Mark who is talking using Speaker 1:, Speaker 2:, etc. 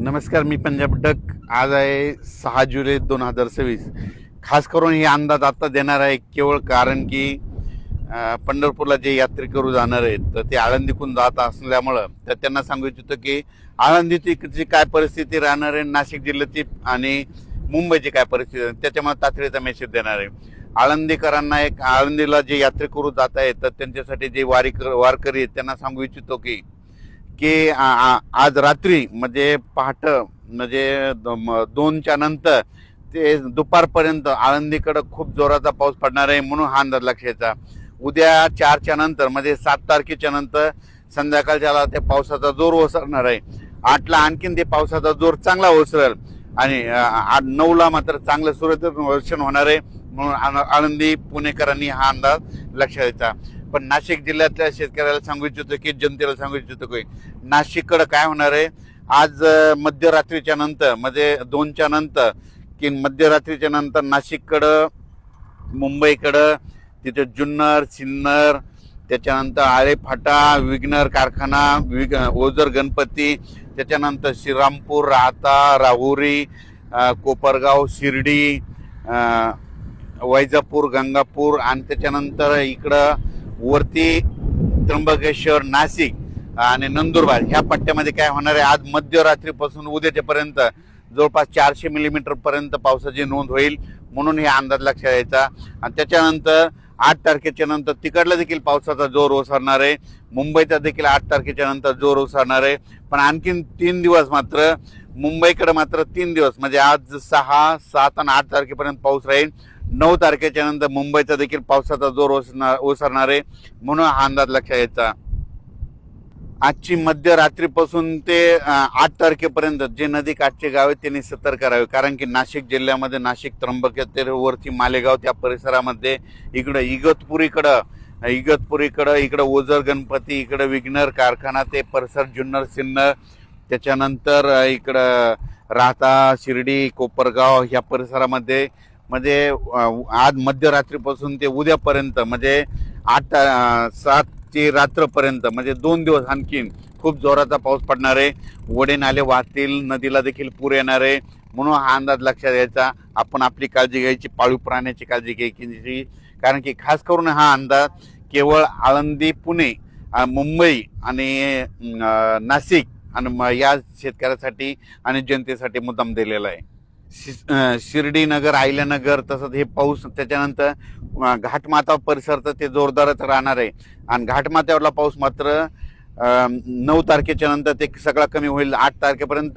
Speaker 1: नमस्कार, मी पंजाब डक. आज आहे 6 जुलै 2026. खास करून हे अंदाज आता देणार आहे केवळ कारण की पंढरपूरला जे यात्रेकरू जाणार आहेत तर ते आळंदीतून जात असल्यामुळं तर त्यांना सांगू इच्छितो की आळंदीची काय परिस्थिती राहणार आहे, नाशिक जिल्ह्याची आणि मुंबईची काय परिस्थिती आहे, त्याच्यामुळे तातडीचा मेसेज देणार आहे. आळंदीकरांना आळंदीला जे यात्रेकरू जात आहेत तर त्यांच्यासाठी जे वारकरी आहेत त्यांना सांगू इच्छितो की की आज रात्री म्हणजे पहाट म्हणजे 2च्या नंतर ते दुपारपर्यंत आळंदीकडे खूप जोराचा पाऊस पडणार आहे, म्हणून हा अंदाज लक्षाचा. उद्या 4च्या नंतर म्हणजे 7 तारखेच्या नंतर संध्याकाळच्याला त्या पावसाचा जोर ओसरणार आहे. 8ला आणखीन ते पावसाचा जोर चांगला ओसरेल आणि 9ला मात्र चांगलं सूर्यदर्शन वर्षण होणार आहे, म्हणून आळंदी पुणेकरांनी हा अंदाज लक्षात द्यायचा. पण नाशिक जिल्ह्यातल्या शेतकऱ्याला सांगू इच्छितो की जनतेला सांगू इच्छितो की नाशिककडे काय होणार आहे. आज मध्यरात्रीच्या नंतर म्हणजे 2च्या नंतर की मध्यरात्रीच्या नंतर नाशिककडं मुंबईकडं तिथे जुन्नर सिन्नर त्याच्यानंतर आळेफाटा विघ्नर कारखाना ओझर गणपती त्याच्यानंतर श्रीरामपूर राहता राहुरी कोपरगाव शिर्डी वैजापूर गंगापूर आणि त्याच्यानंतर इकडं वरती त्र्यंबकेश्वर नाशिक आणि नंदुरबार ह्या पट्ट्यामध्ये काय होणार आहे. आज मध्यरात्रीपासून उद्याच्यापर्यंत जवळपास 400 मिलीमीटर पर्यंत पावसाची नोंद होईल, म्हणून हे अंदाज लक्षात यायचा. आणि त्याच्यानंतर 8 तारखेच्या नंतर तिकडला देखील पावसाचा जोर ओसरणार आहे. मुंबईचा देखील 8 तारखेच्या नंतर जोर ओसरणार आहे. पण आणखीन 3 दिवस मात्र मुंबईकडे मात्र 3 दिवस म्हणजे आज 6, 7 आणि 8 तारखेपर्यंत पाऊस राहील. 9 तारखेच्या नंतर मुंबईचा देखील पावसाचा जोर ओसरणार आहे, म्हणून हा अंदाज लक्षात यायचा. आजची मध्यरात्रीपासून ते 8 तारखेपर्यंत जे नदीकाठचे गाव आहेत त्यांनी सतर्क राहावे, कारण की नाशिक जिल्ह्यामध्ये नाशिक त्र्यंबकेश्वर वरती मालेगाव त्या परिसरामध्ये इकडं इगतपुरीकडं इकडं ओझर गणपती इकडं विघ्नर कारखाना ते परिसर जुन्नर सिन्नर त्याच्यानंतर इकडं राहता शिर्डी कोपरगाव ह्या परिसरामध्ये म्हणजे आज मध्यरात्रीपासून ते उद्यापर्यंत म्हणजे 7ची रात्रपर्यंत म्हणजे 2 दिवस आणखीन खूप जोराचा पाऊस पडणार आहे. ओढे नाले वाहतील, नदीला देखील पूर येणार आहे, म्हणून हा अंदाज लक्षात घ्यायचा. आपण आपली काळजी घ्यायची, पाळीव प्राण्याची काळजी घ्यायची, कारण की खास करून हा अंदाज केवळ आळंदी पुणे मुंबई आणि नाशिक आणि या शेतकऱ्यासाठी आणि जनतेसाठी मुद्दाम दिलेला आहे. शिर्डीनगर आयल्यानगर तसंच हे पाऊस त्याच्यानंतर घाटमाथा परिसर तर ते जोरदारच राहणार आहे. आणि घाटमाथ्यावरला पाऊस मात्र 9 तारखेच्या नंतर ते सगळा कमी होईल. 8 तारखेपर्यंत